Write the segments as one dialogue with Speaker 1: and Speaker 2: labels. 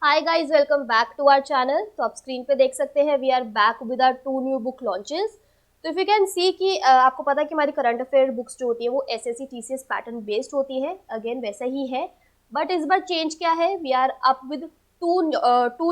Speaker 1: Hi guys, welcome back to our channel. तो आप screen पे देख सकते हैं we are back with our two new book launches. तो इफ यू कैन सी कि आपको पता है कि हमारी करंट अफेयर बुक्स जो होती है वो एसएससी टीसीएस पैटर्न बेस्ड होती है। अगेन वैसा ही है, बट इस बार चेंज क्या है, we are up with two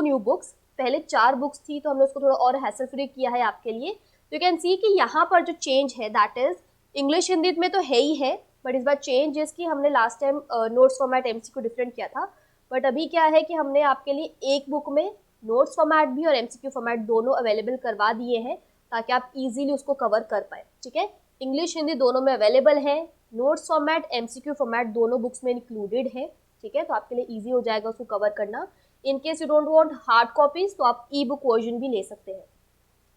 Speaker 1: new books. पहले 4 बुक्स थी तो हमने उसको थोड़ा और हैसल फ्री किया है आपके लिए। तो यू कैन सी कि यहाँ पर जो चेंज है दैट इज इंग्लिश हिंदी में तो है ही है, बट इस बार चेंज जिसकी हमने last time notes format MCQ different किया था, बट अभी क्या है कि हमने आपके लिए एक बुक में नोट्स फॉर्मेट भी और एमसीक्यू फॉर्मेट दोनों अवेलेबल करवा दिए हैं ताकि आप इजीली उसको कवर कर पाए। ठीक है, इंग्लिश हिंदी दोनों में अवेलेबल है, नोट्स फॉर्मेट एमसीक्यू फॉर्मेट दोनों बुक्स में इंक्लूडेड है। ठीक है, तो आपके लिए इजी हो जाएगा उसको कवर करना। In case you don't want hard copies तो आप ई बुक वर्जन भी ले सकते हैं।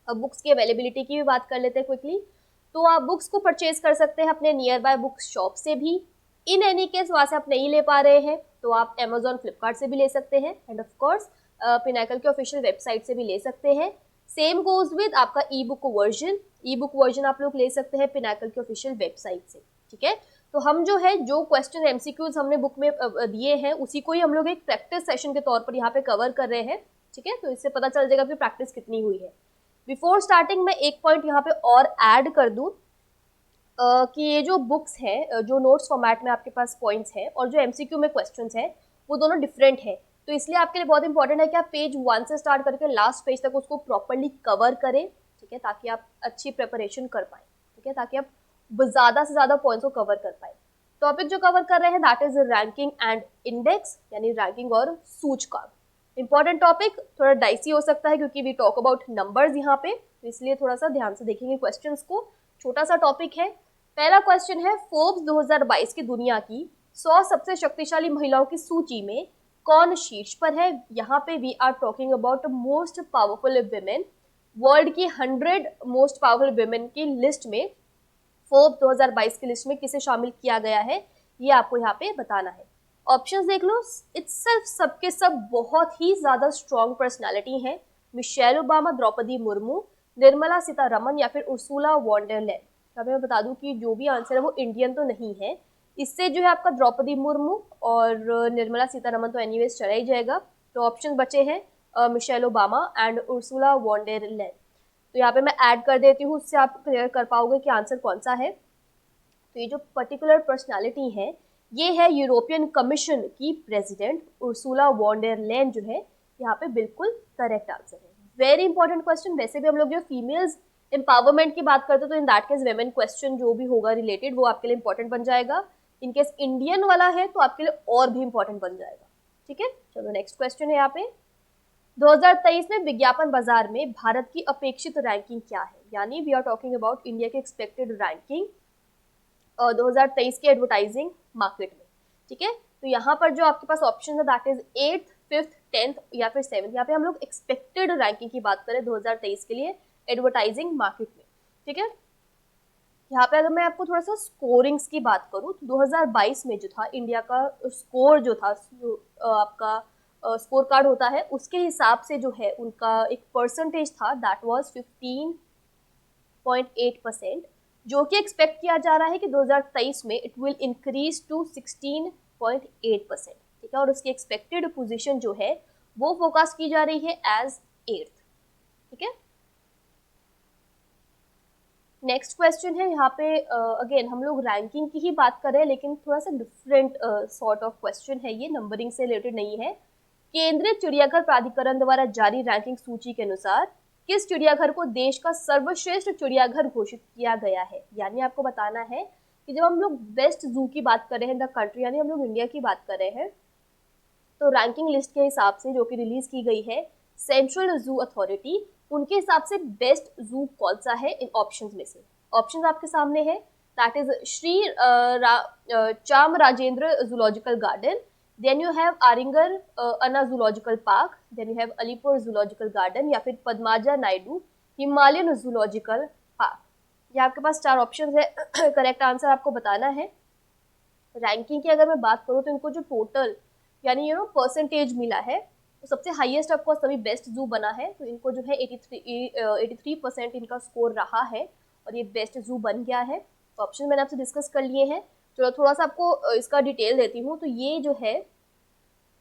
Speaker 1: अब बुक्स की अवेलेबिलिटी की भी बात कर लेते हैं क्विकली। तो आप बुक्स को परचेज कर सकते हैं अपने नियर बाय बुक शॉप से भी। इन एनी केस वहां से आप नहीं ले पा रहे हैं तो आप अमेजोन फ्लिपकार्ट से भी ले सकते हैं, एंड ऑफ कोर्स पिनाकल के ऑफिशियल वेबसाइट से भी ले सकते हैं। सेम गोज विद आपका ई बुक वर्जन। ई बुक वर्जन आप लोग ले सकते हैं पिनाकल के ऑफिशियल वेबसाइट से। ठीक है, तो हम जो है जो क्वेश्चन एमसीक्यूज हमने बुक में दिए हैं उसी को ही हम लोग एक प्रैक्टिस सेशन के तौर पर यहाँ पे कवर कर रहे हैं। ठीक है, तो इससे पता चल जाएगा कि प्रैक्टिस कितनी हुई है। बिफोर स्टार्टिंग मैं एक पॉइंट यहाँ पे और ऐड कर दूं कि ये जो बुक्स हैं, जो नोट्स फॉर्मेट में आपके पास पॉइंट्स हैं और जो एमसीक्यू में क्वेश्चंस हैं वो दोनों डिफरेंट है। तो इसलिए आपके लिए बहुत इंपॉर्टेंट है कि आप पेज 1 से स्टार्ट करके लास्ट पेज तक उसको प्रॉपरली कवर करें। ठीक है, ताकि आप अच्छी प्रिपरेशन कर पाए। ठीक है, ताकि आप ज़्यादा से ज़्यादा पॉइंट्स को कवर कर पाए। टॉपिक जो कवर कर रहे हैं that is ranking and index, यानी रैंकिंग और सूचकांक। इंपॉर्टेंट टॉपिक, थोड़ा डाइसी हो सकता है क्योंकि वी टॉक अबाउट नंबर्स यहाँ पे, तो इसलिए थोड़ा सा ध्यान से देखेंगे क्वेश्चंस को। छोटा सा टॉपिक है। पहला क्वेश्चन है, फोर्ब्स 2022 की दुनिया की 100 सबसे शक्तिशाली महिलाओं की सूची में कौन शीर्ष पर है। यहाँ पे we are talking about most powerful women. World की 100 मोस्ट पावरफुल विमेन की लिस्ट में फोर्ब्स 2022 की लिस्ट में किसे शामिल किया गया है ये आपको यहाँ पे बताना है। ऑप्शंस देख लो, इटसेल्फ सबके सब बहुत ही ज्यादा स्ट्रॉन्ग पर्सनालिटी हैं। मिशेल ओबामा, द्रौपदी मुर्मू, निर्मला सीतारमन या फिर उर्सुला वॉन डर लेन। अभी मैं बता दूं कि जो भी आंसर है वो इंडियन तो नहीं है। इससे जो है आपका द्रौपदी मुर्मू और निर्मला सीतारमन तो एनीवेज चला ही जाएगा। तो ऑप्शन बचे हैं Michelle Obama and Ursula von der Leyen. तो यहाँ पे मैं ऐड कर देती हूँ, उससे आप क्लियर कर पाओगे कि आंसर कौन सा है। तो ये जो पर्टिकुलर पर्सनालिटी है ये है यूरोपियन कमीशन की प्रेसिडेंट उर्सुला वॉन डर लेन, जो है यहाँ पे बिल्कुल करेक्ट आंसर है। Very important question. वैसे भी हम लोग जो फीमेल्स एम्पावरमेंट की बात करते हैं तो इन दैट केस वेमेन क्वेश्चन जो भी होगा रिलेटेड वो आपके लिए इंपॉर्टेंट बन जाएगा। इनकेस इंडियन वाला है तो आपके लिए और भी इंपॉर्टेंट बन जाएगा। ठीक है, चलो नेक्स्ट क्वेश्चन है यहाँ पे। 2023 में विज्ञापन बाजार में भारत की अपेक्षित रैंकिंग क्या है, यानी we are talking about India की एक्सपेक्टेड रैंकिंग 2023 के एडवर्टाइजिंग मार्केट में। ठीक है, तो यहाँ पर जो आपके पास ऑप्शन है that is 8th, 5th, 10th या फिर 7th। यहाँ पे हम लोग एक्सपेक्टेड रैंकिंग की बात करें 2023 के लिए एडवर्टाइजिंग मार्केट में। ठीक है, यहाँ पे अगर मैं आपको थोड़ा सा स्कोरिंग्स की बात करूँ तो 2022 में जो था इंडिया का स्कोर जो था, आपका स्कोर कार्ड होता है उसके हिसाब से जो है उनका एक परसेंटेज था दैट वाज 15.8%, जो कि एक्सपेक्ट किया जा रहा है कि 2023 में इट विल इंक्रीज टू 16.8%। ठीक है, और उसकी एक्सपेक्टेड पोजीशन जो है वो फोकस की जा रही है एज 8th। ठीक है, नेक्स्ट क्वेश्चन है यहाँ पे। अगेन हम लोग रैंकिंग की ही बात कर रहे हैं लेकिन थोड़ा सा डिफरेंट सॉर्ट ऑफ क्वेश्चन है, ये नंबरिंग से रिलेटेड नहीं है। केंद्रीय चिड़ियाघर प्राधिकरण द्वारा जारी रैंकिंग सूची के अनुसार किस चिड़ियाघर को देश का सर्वश्रेष्ठ चिड़ियाघर घोषित किया गया है। यानी आपको बताना है कि जब हम लोग बेस्ट जू की बात कर रहे हैं द कंट्री, यानी हम लोग इंडिया की बात कर रहे हैं, तो रैंकिंग लिस्ट के हिसाब से जो कि रिलीज की गई है सेंट्रल जू अथॉरिटी, उनके हिसाब से बेस्ट जू कौन सा है इन ऑप्शंस में से। ऑप्शंस आपके सामने है that is Shri Cham Rajendra zoological garden, then you have Arignar Anna zoological park, then you have Alipur zoological garden या फिर Padmaja Naidu Himalayan zoological park. ये आपके पास 4 ऑप्शन है। करेक्ट आंसर आपको बताना है। रैंकिंग की अगर मैं बात करूँ तो इनको जो टोटल यानी परसेंटेज मिला है तो सबसे हाईएस्ट ऑफ कोर्स तभी बेस्ट जू बना है, तो इनको जो है 83% इनका स्कोर रहा है और ये बेस्ट जू बन गया है। तो ऑप्शन मैंने आपसे डिस्कस कर लिए हैं। चलो थोड़ा सा आपको इसका डिटेल देती हूँ। तो ये जो है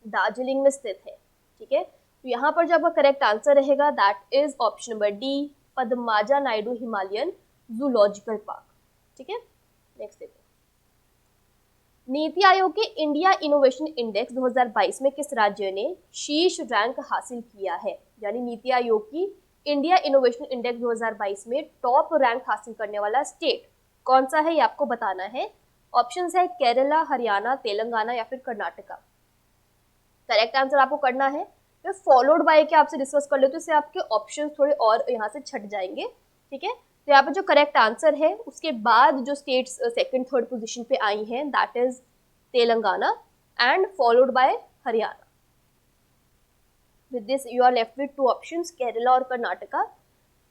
Speaker 1: दार्जिलिंग में स्थित है। ठीक है, तो यहाँ पर जो आपका करेक्ट आंसर रहेगा that is option number D, Padmaja Naidu Himalayan zoological park. ठीक है, नेक्स्ट देखो, नीति आयोग के इंडिया इनोवेशन इंडेक्स 2022 में किस राज्य ने शीर्ष रैंक हासिल किया है? यानी नीति आयोग की इंडिया इनोवेशन इंडेक्स 2022 में टॉप रैंक हासिल करने वाला स्टेट कौन सा है, ये आपको बताना है। ऑप्शंस है केरला, हरियाणा, तेलंगाना या फिर कर्नाटका। करेक्ट आंसर आपको करना है, मैं फॉलोड बाय के आपसे डिस्कस कर लेते, इससे आपके ऑप्शंस थोड़े और यहाँ से छट जाएंगे। ठीक है, तो यहाँ पे जो करेक्ट आंसर है उसके बाद जो स्टेट्स सेकंड थर्ड पोजीशन पे आई हैं that is Telangana and followed by Haryana. With this you are left with two options, Kerala और कर्नाटका।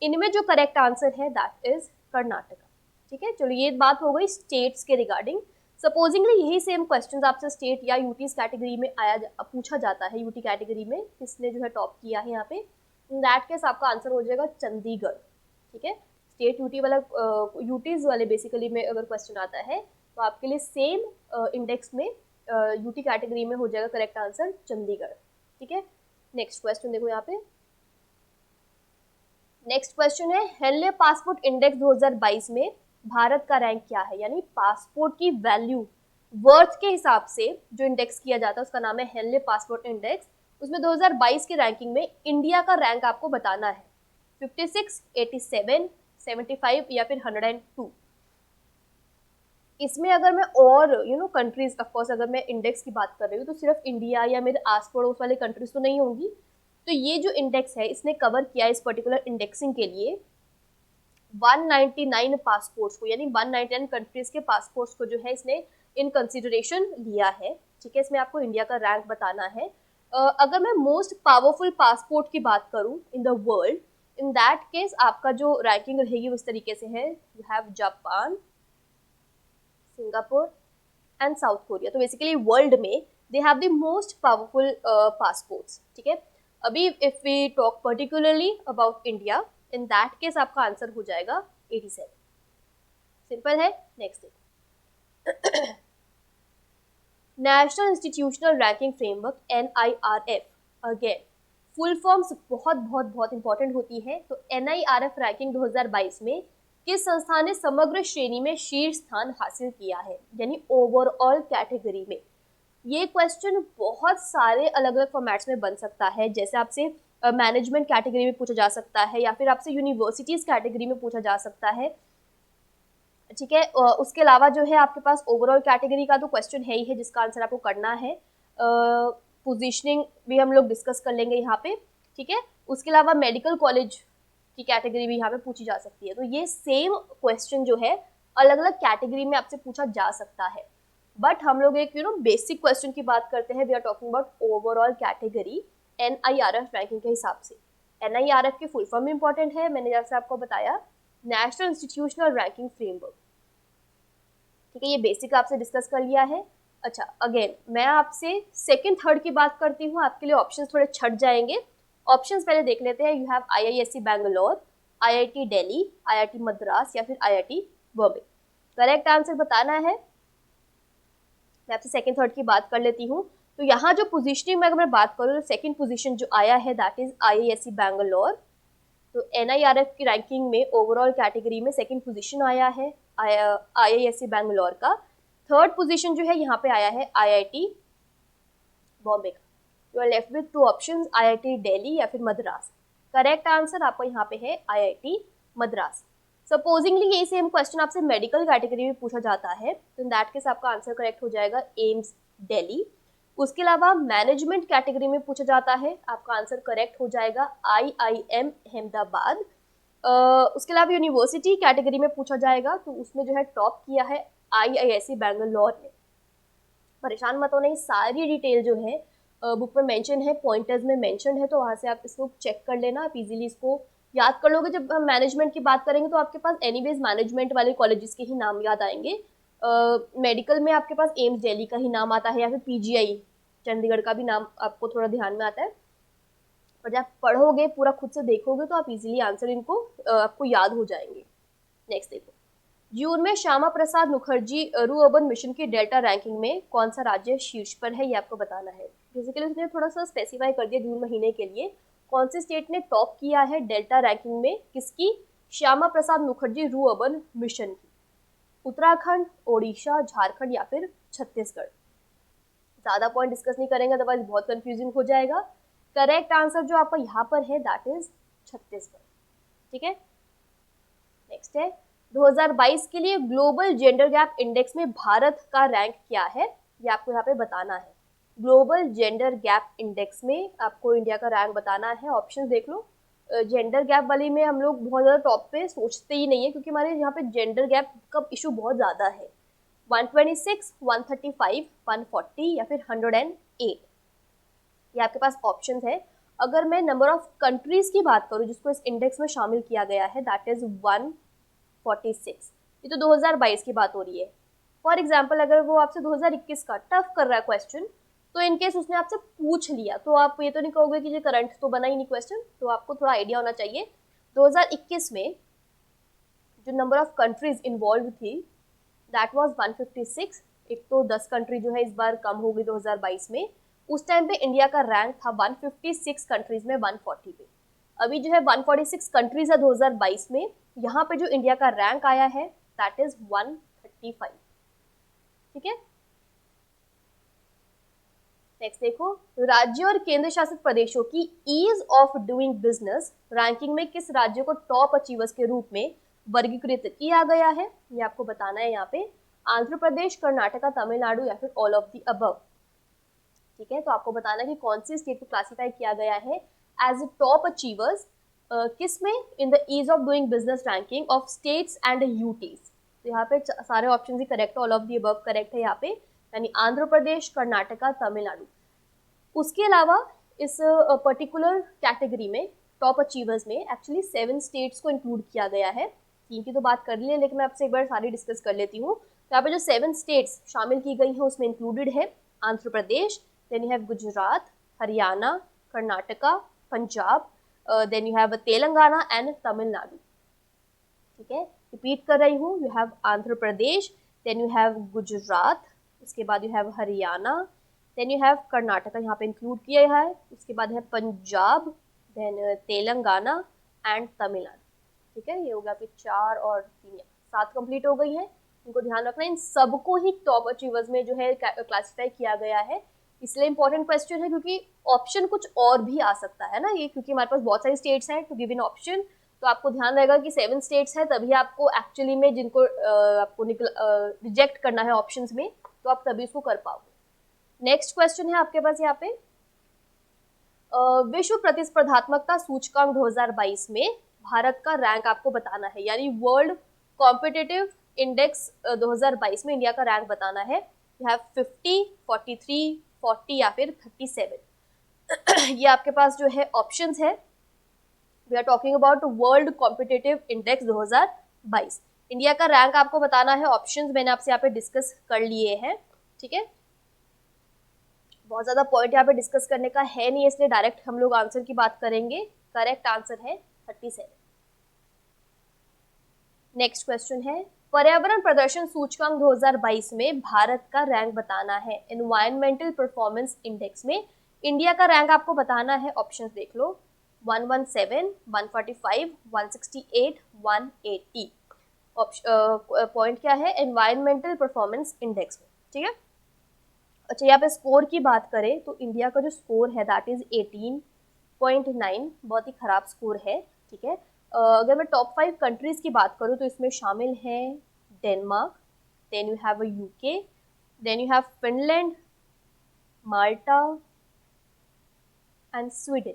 Speaker 1: इनमें जो करेक्ट आंसर है दैट इज कर्नाटका। ठीक है, चलो ये बात हो गई स्टेट्स के रिगार्डिंग। सपोजिंगली यही सेम क्वेश्चंस आपसे स्टेट या यूटीज कैटेगरी में पूछा जाता है, यूटी कैटेगरी में किसने जो है टॉप किया है यहाँ पे, इन दैट केस आपका आंसर हो जाएगा चंडीगढ़। ठीक है, स्टेट यूटी वाला यूटीज वाले बेसिकली में अगर क्वेश्चन आता है तो आपके लिए सेम इंडेक्स में यूटी कैटेगरी में हो जाएगा करेक्ट आंसर चंडीगढ़। ठीक है, नेक्स्ट क्वेश्चन देखो यहाँ पे, नेक्स्ट क्वेश्चन है हेनले पासपोर्ट इंडेक्स 2022 में भारत का रैंक क्या है? यानी पासपोर्ट की वैल्यू वर्थ के हिसाब से जो इंडेक्स किया जाता है उसका नाम है हेनले पासपोर्ट इंडेक्स। उसमें 2022 की रैंकिंग में इंडिया का रैंक आपको बताना है, 56, 87, 75 या फिर 102। इसमें अगर मैं और कंट्रीज, ऑफ कोर्स अगर मैं इंडेक्स की बात कर रही हूँ तो सिर्फ इंडिया या मेरे आस पड़ोस वाले कंट्रीज तो नहीं होंगी। तो ये जो इंडेक्स है इसने कवर किया इस पर्टिकुलर इंडेक्सिंग के लिए 199 पासपोर्ट्स को, यानी 199 कंट्रीज के पासपोर्ट्स को जो है इसने इन कंसिडरेशन लिया है। ठीक है, इसमें आपको इंडिया का रैंक बताना है। अगर मैं मोस्ट पावरफुल पासपोर्ट की बात करूं in the world, in that case आपका जो रैंकिंग रहेगी उस तरीके से है, you have Japan, Singapore and South Korea. तो बेसिकली वर्ल्ड में they have the most powerful passports. ठीक है, अभी if we talk particularly about India, in that case आपका आंसर हो जाएगा 87। सिंपल है, नेक्स्ट देखो, national institutional ranking framework NIRF, again full forms बहुत बहुत बहुत इंपॉर्टेंट होती है। तो NIRF रैंकिंग 2022 में किस संस्थान ने समग्र श्रेणी में शीर्ष स्थान हासिल किया है, यानी ओवरऑल कैटेगरी में? ये क्वेश्चन बहुत सारे अलग अलग फॉर्मेट्स में बन सकता है, जैसे आपसे मैनेजमेंट कैटेगरी में पूछा जा सकता है या फिर आपसे यूनिवर्सिटीज कैटेगरी में पूछा जा सकता है। ठीक है, उसके अलावा जो है आपके पास ओवरऑल कैटेगरी का तो क्वेश्चन है ही है जिसका आंसर आपको करना है। पोजीशनिंग भी हम लोग डिस्कस कर लेंगे यहाँ पे। ठीक है, उसके अलावा मेडिकल कॉलेज की कैटेगरी भी यहाँ पे पूछी जा सकती है। तो ये सेम क्वेश्चन जो है अलग अलग कैटेगरी में आपसे पूछा जा सकता है, बट हम लोग एक बेसिक क्वेश्चन की बात करते हैं। We are talking about overall category NIRF ranking के हिसाब से। NIRF की फुल फॉर्म इंपॉर्टेंट है, मैंने जैसे आपको बताया नेशनल इंस्टीट्यूशनल रैंकिंग फ्रेमवर्क। ठीक है, ये बेसिक आपसे डिस्कस कर लिया है। अच्छा, अगेन मैं आपसे सेकंड थर्ड की बात करती हूँ, आपके लिए ऑप्शंस थोड़े छट जाएंगे। ऑप्शंस पहले देख लेते हैं। You have IISc Bangalore, IIT Delhi, IIT Madras या फिर IIT बॉम्बे। करेक्ट आंसर बताना है। मैं आपसे सेकंड थर्ड की बात कर लेती हूँ। तो यहाँ जो पोजीशनिंग में अगर मैं बात करूँ तो सेकंड पोजीशन जो आया है दैट इज IISc बैंगलोर। तो NIRF की रैंकिंग में ओवरऑल कैटेगरी में सेकंड पोजीशन आया है IISc बैंगलोर का। थर्ड पोजीशन जो है यहाँ पे आया है IIT बॉम्बे का। You are left with two options, IIT Delhi या फिर मद्रास। करेक्ट आंसर आपका यहाँ पे है IIT मद्रास। सपोजिंगली यही सेम क्वेश्चन आपसे मेडिकल कैटेगरी में पूछा जाता है तो इन दैट केस आपका आंसर करेक्ट हो जाएगा एम्स दिल्ली। उसके अलावा मैनेजमेंट कैटेगरी में पूछा जाता है, आपका आंसर करेक्ट हो जाएगा IIM अहमदाबाद। उसके अलावा यूनिवर्सिटी कैटेगरी में पूछा जाएगा तो उसमें जो है टॉप किया है IISc बैंगलोर ने। परेशान मत होना, सारी डिटेल जो है बुक में मेंशन है, पॉइंटर्स में मेंशन है, तो वहाँ से आप इसको चेक कर लेना, आप इजीली इसको याद कर लोगे। जब हम मैनेजमेंट की बात करेंगे तो आपके पास एनीवेज मैनेजमेंट वाले कॉलेजेस के ही नाम याद आएंगे। मेडिकल में आपके पास एम्स दिल्ली का ही नाम आता है या फिर PGI चंडीगढ़ का भी नाम आपको थोड़ा ध्यान में आता है। और जब पढ़ोगे पूरा खुद से देखोगे तो आप इजीली आंसर इनको आपको याद हो जाएंगे। नेक्स्ट देखो, जून में श्यामा प्रसाद मुखर्जी रू अर्बन मिशन की डेल्टा रैंकिंग में कौन सा राज्य शीर्ष पर है, ये आपको बताना है। बेसिकली उसने थोड़ा सा स्पेसिफाई कर दिया जून महीने के लिए कौन से स्टेट ने टॉप किया है डेल्टा रैंकिंग में, किसकी, श्यामा प्रसाद मुखर्जी रूअर्बन मिशन की, उत्तराखंड, ओडिशा, झारखंड या फिर छत्तीसगढ़। ज्यादा पॉइंट डिस्कस नहीं करेंगे अदरवाइज बहुत कंफ्यूजिंग हो जाएगा। करेक्ट आंसर जो आपका यहाँ पर है दैट इज छत्तीसगढ़। ठीक है, नेक्स्ट है 2022 के लिए ग्लोबल जेंडर गैप इंडेक्स में भारत का रैंक क्या है, ये आपको यहाँ पे बताना है। ग्लोबल जेंडर गैप इंडेक्स में आपको इंडिया का रैंक बताना है। ऑप्शन देख लो। जेंडर गैप वाली में हम लोग बहुत ज़्यादा टॉप पे सोचते ही नहीं है क्योंकि हमारे यहाँ पे जेंडर गैप का इशू बहुत ज़्यादा है। 126, 135, 140 या फिर 108, ये आपके पास ऑप्शंस है। अगर मैं नंबर ऑफ कंट्रीज की बात करूँ जिसको इस इंडेक्स में शामिल किया गया है दैट इज 146। ये तो 2022 की बात हो रही है। फॉर एग्जाम्पल अगर वो आपसे 2021 का टफ कर रहा है क्वेश्चन, तो इनकेस उसने आपसे पूछ लिया तो आप ये तो नहीं कहोगे कि ये करंट तो बना ही नहीं क्वेश्चन, तो आपको थोड़ा आइडिया होना चाहिए। 2021 में जो नंबर ऑफ कंट्रीज इन्वॉल्व थी दैट वाज 156। एक तो 10 कंट्री जो है इस बार कम हो गई 2022 में। उस टाइम पे इंडिया का रैंक था 156 कंट्रीज में 140 पे। अभी जो है 146 कंट्रीज है 2022 में। यहाँ पे जो इंडिया का रैंक आया है दैट इज 135। ठीक है, नेक्स्ट देखो, राज्य और केंद्र शासित प्रदेशों की ease of doing business ranking में किस राज्य को टॉप अचीवर्स के रूप में वर्गीकृत किया गया है, ये आपको बताना है यहाँ पे। आंध्र प्रदेश, कर्नाटका, तमिलनाडु या फिर ऑल ऑफ द अबव। ठीक है, तो आपको बताना है कि कौन सी स्टेट को क्लासिफाई किया गया है एज टॉप अचीवर्स किस में, in the ease of doing business ranking of states and UTs. तो यहाँ पे सारे ऑप्शन ही करेक्ट है, all of the above correct है यहाँ पे, यानी आंध्र प्रदेश, कर्नाटका, तमिलनाडु। उसके अलावा इस पर्टिकुलर कैटेगरी में टॉप अचीवर्स में एक्चुअली 7 स्टेट्स को इंक्लूड किया गया है। 3 की तो बात कर ली है लेकिन मैं आपसे एक बार सारी डिस्कस कर लेती हूँ। तो यहाँ पे जो 7 स्टेट्स शामिल की गई हैं उसमें इंक्लूडेड है Andhra Pradesh, then you have Gujarat, Haryana, Karnataka, Punjab, then you have Telangana and Tamil Nadu. ठीक है, रिपीट कर रही हूँ, you have Andhra Pradesh, then you have Gujarat, उसके बाद you have Haryana, then you have Karnataka यहाँ पे इंक्लूड किया है, उसके बाद है पंजाब, देन तेलंगाना एंड तमिलनाडु। ठीक है, ये हो गया आपके 4 और 3 7 कंप्लीट हो गई है। इनको ध्यान रखना, इन सबको ही टॉप अचीवर्स में जो है क्लासिफाई किया गया है। इसलिए इंपॉर्टेंट क्वेश्चन है क्योंकि ऑप्शन कुछ और भी आ सकता है ना ये, क्योंकि हमारे पास बहुत सारी स्टेट्स हैं टू गिव इन ऑप्शन। तो आपको ध्यान रहेगा कि 7 स्टेट्स है तभी आपको एक्चुअली में जिनको आपको रिजेक्ट करना है ऑप्शंस में, तो आप तभी उसको कर पाओगे। नेक्स्ट क्वेश्चन है आपके पास यहाँ पे, विश्व प्रतिस्पर्धात्मकता सूचकांक 2022 में भारत का रैंक आपको बताना है, यानी वर्ल्ड कॉम्पिटिटिव इंडेक्स 2022 में इंडिया का रैंक बताना है। यू हैव 50, 43, 40 या फिर 37। ये आपके पास जो है ऑप्शंस है। We are talking about world competitive index 2022। India का रैंक आपको बताना है। ऑप्शंस मैंने आपसे यहाँ पे डिस्कस कर लिए हैं। ठीक है, बहुत ज्यादा पॉइंट यहाँ पे डिस्कस करने का है नहीं, इसलिए डायरेक्ट हम लोग आंसर की बात करेंगे। करेक्ट आंसर है 37। नेक्स्ट क्वेश्चन है, पर्यावरण प्रदर्शन सूचकांक 2022 में भारत का रैंक बताना है। एनवायरमेंटल परफॉर्मेंस इंडेक्स में इंडिया का रैंक आपको बताना है। ऑप्शंस देख लो, 117, 145, 168, 180। पॉइंट क्या है, एनवायरमेंटल परफॉर्मेंस इंडेक्स में। ठीक है, अच्छा यहाँ पे स्कोर की बात करें तो इंडिया का जो स्कोर है दैट इज 18.9, बहुत ही खराब स्कोर है। ठीक है, अगर मैं टॉप 5 कंट्रीज की बात करूँ तो इसमें शामिल है Denmark, then you have UK, then you have Finland, Malta and Sweden.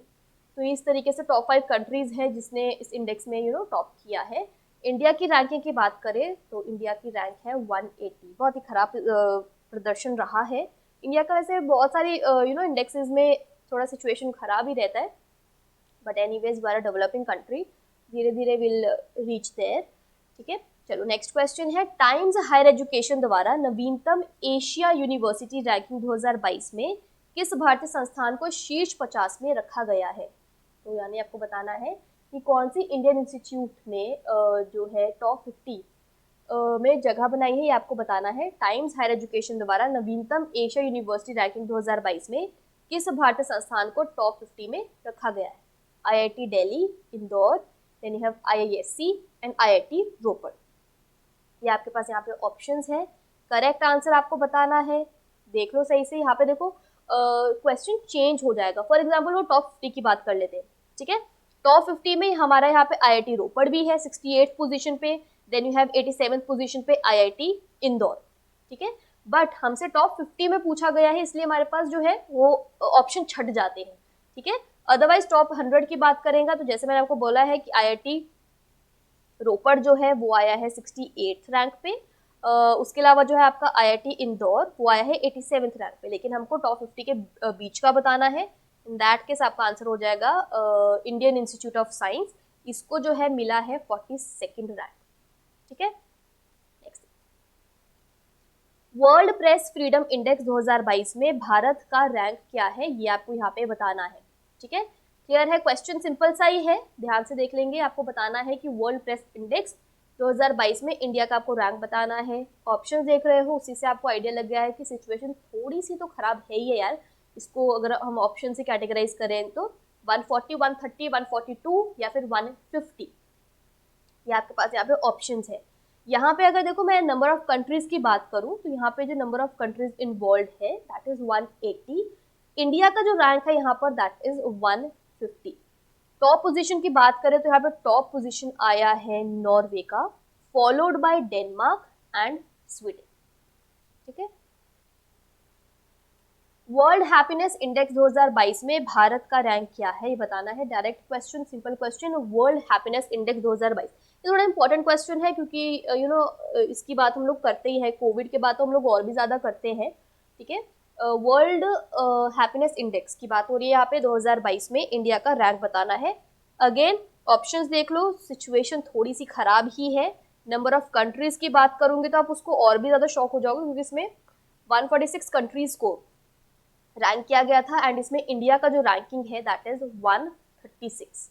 Speaker 1: तो इस तरीके से टॉप 5 कंट्रीज है जिसने इस इंडेक्स में टॉप किया है। इंडिया की रैंकिंग की बात करें तो इंडिया की रैंक है 180, बहुत ही खराब प्रदर्शन रहा है इंडिया का। वैसे बहुत सारी इंडेक्सेस में थोड़ा सिचुएशन खराब ही रहता है, but anyways we are a developing country, धीरे धीरे विल रीच देयर। ठीक है, चलो नेक्स्ट क्वेश्चन है, टाइम्स हायर एजुकेशन द्वारा नवीनतम एशिया यूनिवर्सिटी रैंकिंग 2022 में किस भारतीय संस्थान को शीर्ष 50 में रखा गया है। तो यानी आपको बताना है कि कौन सी इंडियन इंस्टीट्यूट ने जो है टॉप 50 में जगह बनाई है, ये आपको बताना है। टाइम्स हायर एजुकेशन द्वारा नवीनतम एशिया यूनिवर्सिटी रैंकिंग 2022 में किस भारतीय संस्थान को टॉप 50 में रखा गया है? IIT Delhi, Indore, then you have IISc and IIT Ropar. ये आपके पास यहाँ पे ऑप्शंस है। करेक्ट आंसर आपको बताना है। देख लो सही से, यहाँ पे देखो क्वेश्चन चेंज हो जाएगा। फॉर एग्जाम्पल वो टॉप 50 की बात कर लेते हैं, ठीक है। टॉप 50 में हमारा यहाँ पे IIT रोपड़ भी है 68 पोजीशन पे, देन यू हैव 87 पोजीशन पे IIT इंदौर, ठीक है। बट हमसे टॉप 50 में पूछा गया है, इसलिए हमारे पास जो है वो ऑप्शन छट जाते हैं, ठीक है। अदरवाइज टॉप 100 की बात करेंगे तो जैसे मैंने आपको बोला है कि IIT रोपड़ जो है वो आया है 68th रैंक पे। उसके अलावा जो है आपका IIT इंदौर वो आया है 87th रैंक पे, लेकिन हमको टॉप 50 के बीच का बताना है। इन दैट केस आपका आंसर हो जाएगा इंडियन इंस्टीट्यूट ऑफ साइंस, इसको जो है मिला है 42nd रैंक, ठीक है। Next, world press freedom index 2022 में भारत का रैंक क्या है, ये आपको यहाँ पे बताना है, ठीक है। क्लियर है? क्वेश्चन सिंपल सा ही है, ध्यान से देख लेंगे। आपको बताना है कि वर्ल्ड प्रेस इंडेक्स 2022 में इंडिया का आपको रैंक बताना है। ऑप्शन देख रहे हो, उसी से आपको आइडिया लग गया है कि सिचुएशन थोड़ी सी तो खराब है ही है यार। इसको अगर हम ऑप्शन से कैटेगराइज करें तो 140, 130, 142 या फिर 150, ये आपके पास यहाँ पे ऑप्शन है। यहाँ पे अगर देखो मैं नंबर ऑफ कंट्रीज की बात करूँ तो यहाँ पे जो नंबर ऑफ कंट्रीज इन्वॉल्व है दैट इज 180। इंडिया का जो रैंक है यहाँ पर दैट इज 150। टॉप पोजीशन की बात करें तो यहाँ पे टॉप पोजीशन आया है नॉर्वे का, followed by Denmark and Sweden, ठीक है। वर्ल्ड हैप्पीनेस इंडेक्स 2022 में भारत का रैंक क्या है ये बताना है। Direct question, simple question. World happiness index 2022 ये थोड़ा इंपॉर्टेंट क्वेश्चन है क्योंकि यू नो इसकी बात हम लोग करते ही है, कोविड के बाद तो हम लोग और भी ज्यादा करते हैं, ठीक है। वर्ल्ड हैप्पीनेस इंडेक्स की बात हो रही है यहाँ पे, 2022 में इंडिया का रैंक बताना है। अगेन ऑप्शंस देख लो, सिचुएशन थोड़ी सी खराब ही है। नंबर ऑफ कंट्रीज की बात करूंगी तो आप उसको और भी ज्यादा शॉक हो जाओगे क्योंकि इसमें 146 कंट्रीज को रैंक किया गया था एंड इसमें इंडिया का जो रैंकिंग है दैट इज 136।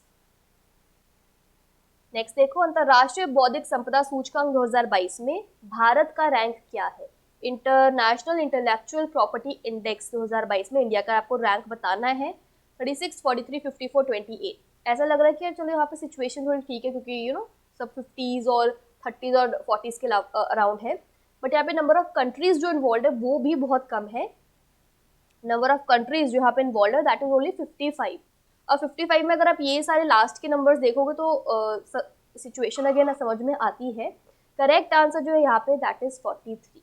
Speaker 1: नेक्स्ट देखो, अंतरराष्ट्रीय बौद्धिक संपदा सूचकांक 2022 में भारत का रैंक क्या है। इंटरनेशनल इंटेलेक्चुअल प्रॉपर्टी इंडेक्स 2022 में इंडिया का आपको रैंक बताना है। 36, 43, 54, 28। ऐसा लग रहा है कि चलो यहाँ पे सिचुएशन थोड़ी ठीक है क्योंकि यू नो सब 50s और 30s और 40s के अराउंड है, बट यहाँ पे नंबर ऑफ कंट्रीज जो इन्वॉल्व है वो भी बहुत कम है। नंबर ऑफ कंट्रीज जो यहाँ पे इन्वॉल्व है दैट इज ओनली 55। और 55 में अगर आप ये सारे लास्ट के नंबर्स देखोगे तो सिचुएशन अगेन समझ में आती है। करेक्ट आंसर जो है यहाँ पे दैट इज 43,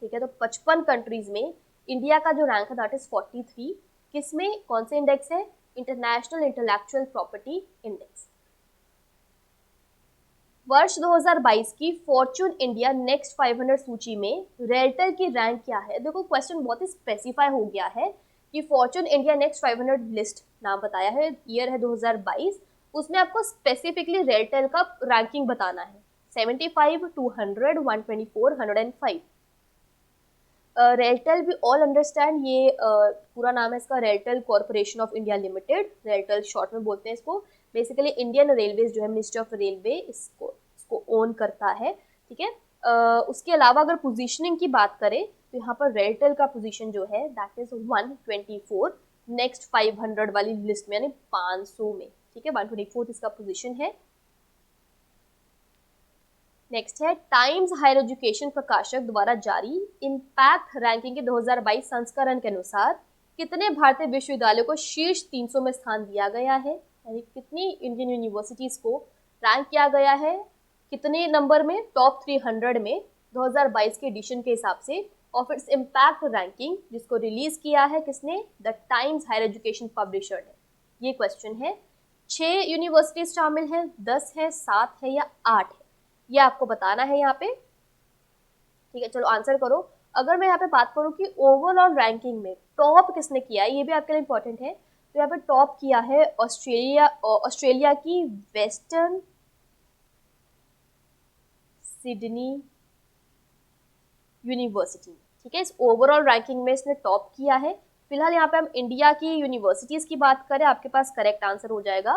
Speaker 1: ठीक है। तो 55 कंट्रीज में इंडिया का जो रैंक है दैट इज 43। किसमें, कौन से इंडेक्स है? International intellectual property index. वर्ष 2022 की फॉर्च्यून इंडिया नेक्स्ट 500 सूची में रेलटेल की रैंक क्या है। देखो क्वेश्चन बहुत ही स्पेसिफाई हो गया है कि फॉर्च्यून इंडिया नेक्स्ट 500 लिस्ट नाम बताया है, ईयर है 2022, उसमें आपको स्पेसिफिकली रेलटेल का रैंकिंग बताना है। 75, 200, 124, 105। रेलटेल वी ऑल अंडरस्टैंड, ये पूरा नाम है इसका RailTel corporation of India limited, RailTel short में बोलते हैं इसको। बेसिकली इंडियन रेलवेज जो है, मिनिस्ट्री ऑफ रेलवे इसको ओन करता है, ठीक है। उसके अलावा अगर पोजीशनिंग की बात करें तो यहाँ पर रेलटेल का पोजीशन जो है दैट इज 124 नेक्स्ट 500 वाली लिस्ट में, यानी 500 में, ठीक है। 124 इसका पोजीशन है। नेक्स्ट है, टाइम्स हायर एजुकेशन प्रकाशक द्वारा जारी इम्पैक्ट रैंकिंग के 2022 संस्करण के अनुसार कितने भारतीय विश्वविद्यालयों को शीर्ष 300 में स्थान दिया गया है, यानी कितनी इंडियन यूनिवर्सिटीज को रैंक किया गया है, कितने नंबर में, टॉप 300 में 2022 के एडिशन के हिसाब से। ऑफ इट्स इम्पैक्ट रैंकिंग जिसको रिलीज किया है किसने, the Times Higher Education publisher ने। ये क्वेश्चन है। 6 यूनिवर्सिटीज शामिल हैं, 10 है, 7 है या 8 है, ये आपको बताना है यहाँ पे, ठीक है। चलो आंसर करो। अगर मैं यहाँ पे बात करूँ कि ओवरऑल रैंकिंग में टॉप किसने किया है, ये भी आपके लिए इंपॉर्टेंट है। तो यहाँ पे टॉप किया है ऑस्ट्रेलिया की वेस्टर्न सिडनी यूनिवर्सिटी, ठीक है। इस ओवरऑल रैंकिंग में इसने टॉप किया है। फिलहाल यहाँ पे हम इंडिया की यूनिवर्सिटीज की बात करें, आपके पास करेक्ट आंसर हो जाएगा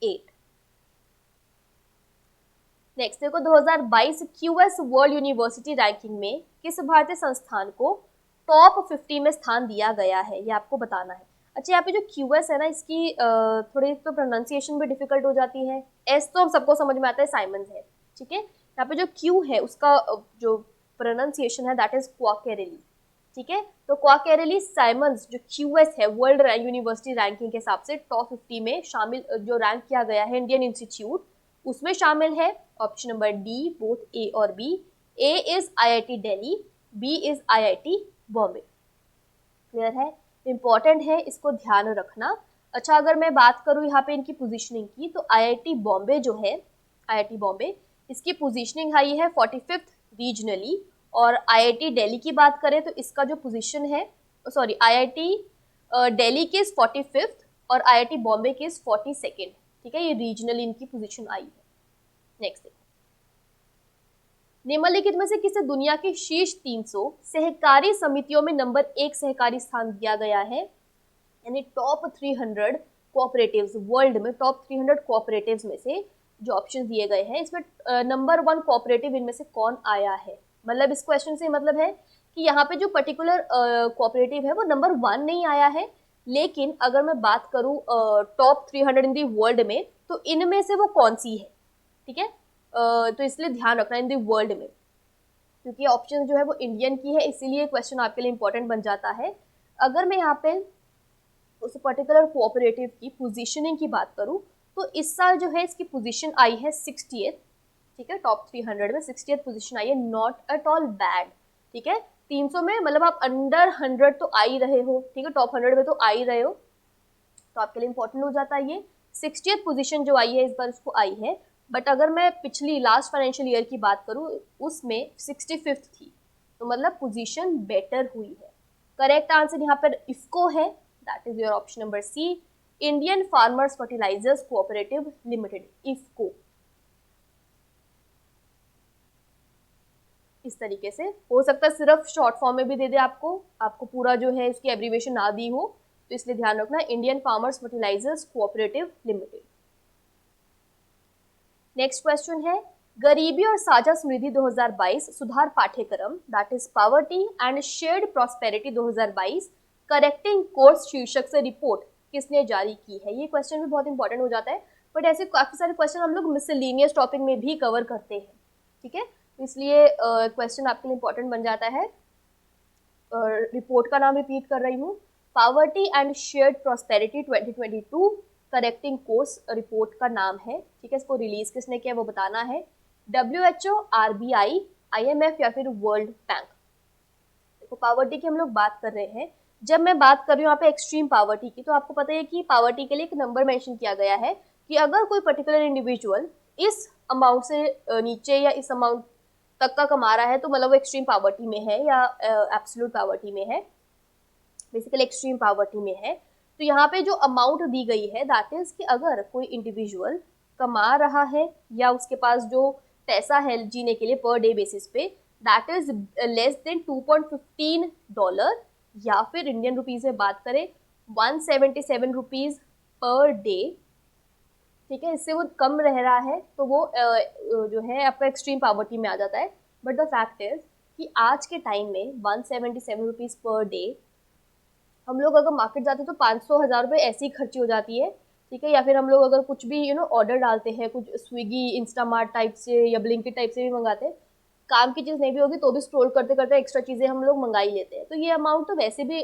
Speaker 1: 8। नेक्स्ट देखो, 2022 क्यूएस वर्ल्ड यूनिवर्सिटी रैंकिंग में किस भारतीय संस्थान को टॉप 50 में स्थान दिया गया है, ये आपको बताना है। अच्छा, यहाँ पे जो QS है ना, इसकी थोड़ी तो प्रोनाउंसिएशन भी डिफिकल्ट हो जाती है। S तो हम सबको समझ में आता है, साइमंस है, ठीक है। यहाँ पे जो Q है उसका जो प्रोनाउंसिएशन है दैट इज क्वाकेरेली, ठीक है। तो क्वाकेरेली साइमंस जो QS है वर्ल्ड यूनिवर्सिटी रैंकिंग के हिसाब से टॉप 50 में शामिल जो रैंक किया गया है इंडियन इंस्टीट्यूट, उसमें शामिल है option number D, both A और B. A is IIT Delhi, B is IIT Bombay. Clear है, इंपॉर्टेंट है, इसको ध्यान रखना। अच्छा, अगर मैं बात करूं यहाँ पे इनकी पोजीशनिंग की, तो IIT बॉम्बे जो है, IIT बॉम्बे इसकी पोजीशनिंग आई है 45th रीजनली, और IIT दिल्ली की बात करें तो इसका जो पोजीशन है, सॉरी, IIT दिल्ली की इज 45th और IIT बॉम्बे की इज 42nd, ठीक है। ये रीजनली इनकी पोजीशन आई है। नेक्स्ट, निम्नलिखित में से किसे दुनिया की शीर्ष 300 सहकारी समितियों में नंबर 1 सहकारी स्थान दिया गया है, यानी टॉप 300 कोऑपरेटिव्स वर्ल्ड में, टॉप 300 कोऑपरेटिव्स में से जो ऑप्शन दिए गए हैं इसमें नंबर 1 कोऑपरेटिव इनमें से कौन आया है। मतलब इस क्वेश्चन से मतलब है कि यहाँ पे जो पर्टिकुलर कोऑपरेटिव है वो नंबर 1 नहीं आया है, लेकिन अगर मैं बात करूँ टॉप 300 इन दी वर्ल्ड में, तो इनमें से वो कौन सी है, ठीक है। तो इसलिए ध्यान रखना इन दी वर्ल्ड में, क्योंकि ऑप्शन जो है वो इंडियन की है, इसीलिए क्वेश्चन आपके लिए इंपॉर्टेंट बन जाता है। अगर मैं यहाँ पे उस पर्टिकुलर कोऑपरेटिव की पोजीशनिंग की बात करूँ, तो इस साल जो है इसकी पोजीशन आई है 60th, ठीक है। टॉप 300 में 60th पोजीशन आई है, नॉट एट ऑल बैड, ठीक है। 300 में मतलब आप अंडर 100 तो आ ही रहे हो, ठीक है, टॉप 100 में तो आ ही रहे हो, तो आपके लिए इंपॉर्टेंट हो जाता है ये। 60th पोजीशन जो आई है इस बार उसको आई है, बट अगर मैं पिछली लास्ट फाइनेंशियल ईयर की बात करूँ उसमें 65th थी, तो मतलब पोजीशन बेटर हुई है। करेक्ट आंसर यहाँ पर इफ्को है, that is your option number C, Indian farmers fertilisers cooperative limited, IFFCO. इस तरीके से हो सकता है सिर्फ शॉर्ट फॉर्म में भी दे दे आपको पूरा जो है इसकी एब्रीविएशन ना दी हो, तो इसलिए ध्यान रखना, Indian farmers fertilisers cooperative limited. Next question है, गरीबी और साझा समृद्धि 2022 सुधार पाठ्यक्रम, that is poverty and shared prosperity 2022 correcting course शीर्षक से रिपोर्ट किसने जारी की है। ये क्वेश्चन भी बहुत इंपॉर्टेंट हो जाता है, बट ऐसे काफी सारे क्वेश्चन हम लोग मिसलेनियस टॉपिक में भी कवर करते हैं, ठीक है। इसलिए क्वेश्चन आपके लिए इंपॉर्टेंट बन जाता है। रिपोर्ट का नाम रिपीट कर रही हूँ, poverty and shared prosperity 2022 correcting course report का नाम है, ठीक है। इसको रिलीज किसने किया वो बताना है, WHO, RBI, IMF या फिर वर्ल्ड बैंक। देखो, पावर्टी की हम लोग बात कर रहे हैं, जब मैं बात कर रही हूँ यहाँ पे एक्सट्रीम पावर्टी की, तो आपको पता है कि पावर्टी के लिए एक नंबर मेंशन किया गया है कि अगर कोई पर्टिकुलर इंडिविजुअल इस अमाउंट से नीचे या इस अमाउंट तक का कमा रहा है, तो मतलब वो एक्सट्रीम पावर्टी में है या एब्सोल्यूट पावर्टी में है, बेसिकली एक्सट्रीम पावर्टी में है। तो यहाँ पे जो अमाउंट दी गई है दैट इज कि अगर कोई इंडिविजुअल कमा रहा है या उसके पास जो पैसा है जीने के लिए पर डे बेसिस पे, दैट इज लेस देन $2.15, या फिर इंडियन रुपीज में बात करें 177 रुपीज पर डे, ठीक है, इससे वो कम रह रहा है, तो वो जो है आपका एक्सट्रीम पावर्टी में आ जाता है। बट द फैक्ट इज कि आज के टाइम में 177 रुपीज पर डे, हम लोग अगर मार्केट जाते हैं तो 500-1000 रुपये ऐसी खर्ची हो जाती है, ठीक है। या फिर हम लोग अगर कुछ भी ऑर्डर डालते हैं, कुछ स्विगी, इंस्टामार्ट टाइप से या ब्लिंकिट टाइप से भी मंगाते हैं, काम की चीज़ नहीं भी होगी तो भी स्क्रॉल करते करते एक्स्ट्रा चीज़ें हम लोग मंगा ही लेते हैं, तो ये अमाउंट तो वैसे भी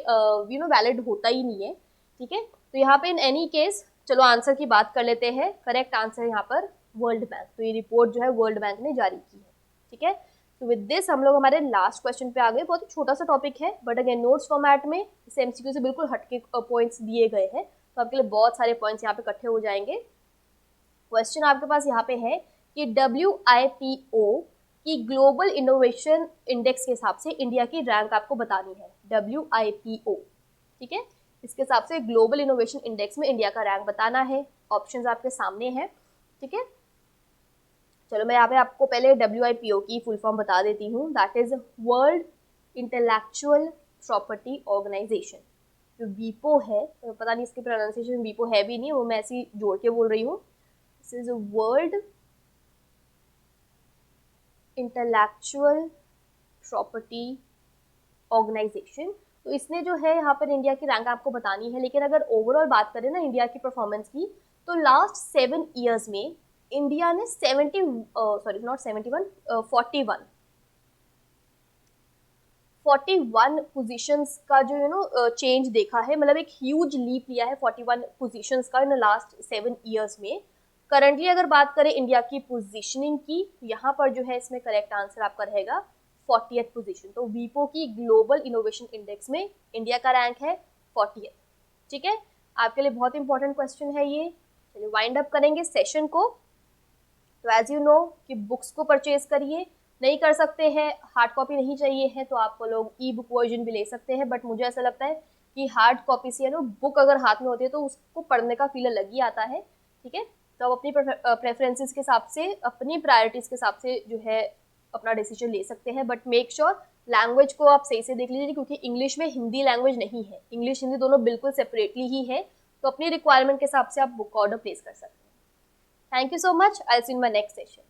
Speaker 1: वैलिड होता ही नहीं है, ठीक है। तो यहाँ पे इन एनी केस चलो आंसर की बात कर लेते हैं। करेक्ट आंसर यहाँ पर वर्ल्ड बैंक, तो ये रिपोर्ट जो है वर्ल्ड बैंक ने जारी की है, ठीक है। तो विद दिस हम लोग हमारे लास्ट क्वेश्चन पे आ गए। बहुत ही छोटा सा टॉपिक है, बट अगेन नोट्स फॉर्मेट में इस MCQ से बिल्कुल हटके पॉइंट्स दिए गए हैं, तो आपके लिए बहुत सारे पॉइंट्स यहाँ पे इकट्ठे हो जाएंगे। क्वेश्चन आपके पास यहाँ पे है कि WIPO की ग्लोबल इनोवेशन इंडेक्स के हिसाब से इंडिया की रैंक आपको बतानी है। WIPO, ठीक है, इसके हिसाब से ग्लोबल इनोवेशन इंडेक्स में इंडिया का रैंक बताना है। ऑप्शंस आपके सामने हैं, ठीक है। चलो मैं यहाँ पे आपको पहले WIPO की फुल फॉर्म बता देती हूँ, that is world intellectual property organisation. जो वीपो है, पता नहीं इसकी प्रोनाउंसिएशन वीपो है भी नहीं, वो मैं ऐसी जोड़ के बोल रही हूँ। This is world intellectual property organisation. तो इसने जो है यहाँ पर इंडिया की रैंक आपको बतानी है, लेकिन अगर ओवरऑल बात करें ना इंडिया की परफॉर्मेंस की, तो लास्ट 7 ईयर्स में इंडिया ने 41 पोजीशंस का जो चेंज देखा है, मतलब एक ह्यूज लीप लिया है 41 पोजीशंस का इन लास्ट 7 ईयर्स में। करंटली अगर बात करें इंडिया की पोजीशनिंग की, यहाँ पर जो है इसमें करेक्ट आंसर आपका रहेगा 40th पोजीशन। तो वीपो की ग्लोबल इनोवेशन इंडेक्स में इंडिया का रैंक है 40th। ठीक है, आपके लिए बहुत इंपॉर्टेंट क्वेश्चन है ये। चलिए वाइंड अप करेंगे सेशन को। तो एज यू नो कि बुक्स को परचेज करिए, नहीं कर सकते हैं, हार्ड कॉपी नहीं चाहिए है तो आप लोग ई बुक वर्जन भी ले सकते हैं, बट मुझे ऐसा लगता है कि हार्ड कॉपी से बुक अगर हाथ में होती है तो उसको पढ़ने का फील अलग ही आता है। ठीक है, तो आप अपनी प्रेफरेंसेस के हिसाब से, अपनी प्रायोरिटीज के हिसाब से जो है अपना डिसीजन ले सकते हैं, बट मेक श्योर लैंग्वेज को आप सही से देख लीजिए, क्योंकि इंग्लिश में हिंदी लैंग्वेज नहीं है, इंग्लिश हिंदी दोनों बिल्कुल सेपरेटली ही है। तो अपनी रिक्वायरमेंट के हिसाब से आप बुक ऑर्डर प्लेस कर सकते हैं। Thank you so much. I'll see you in my next session.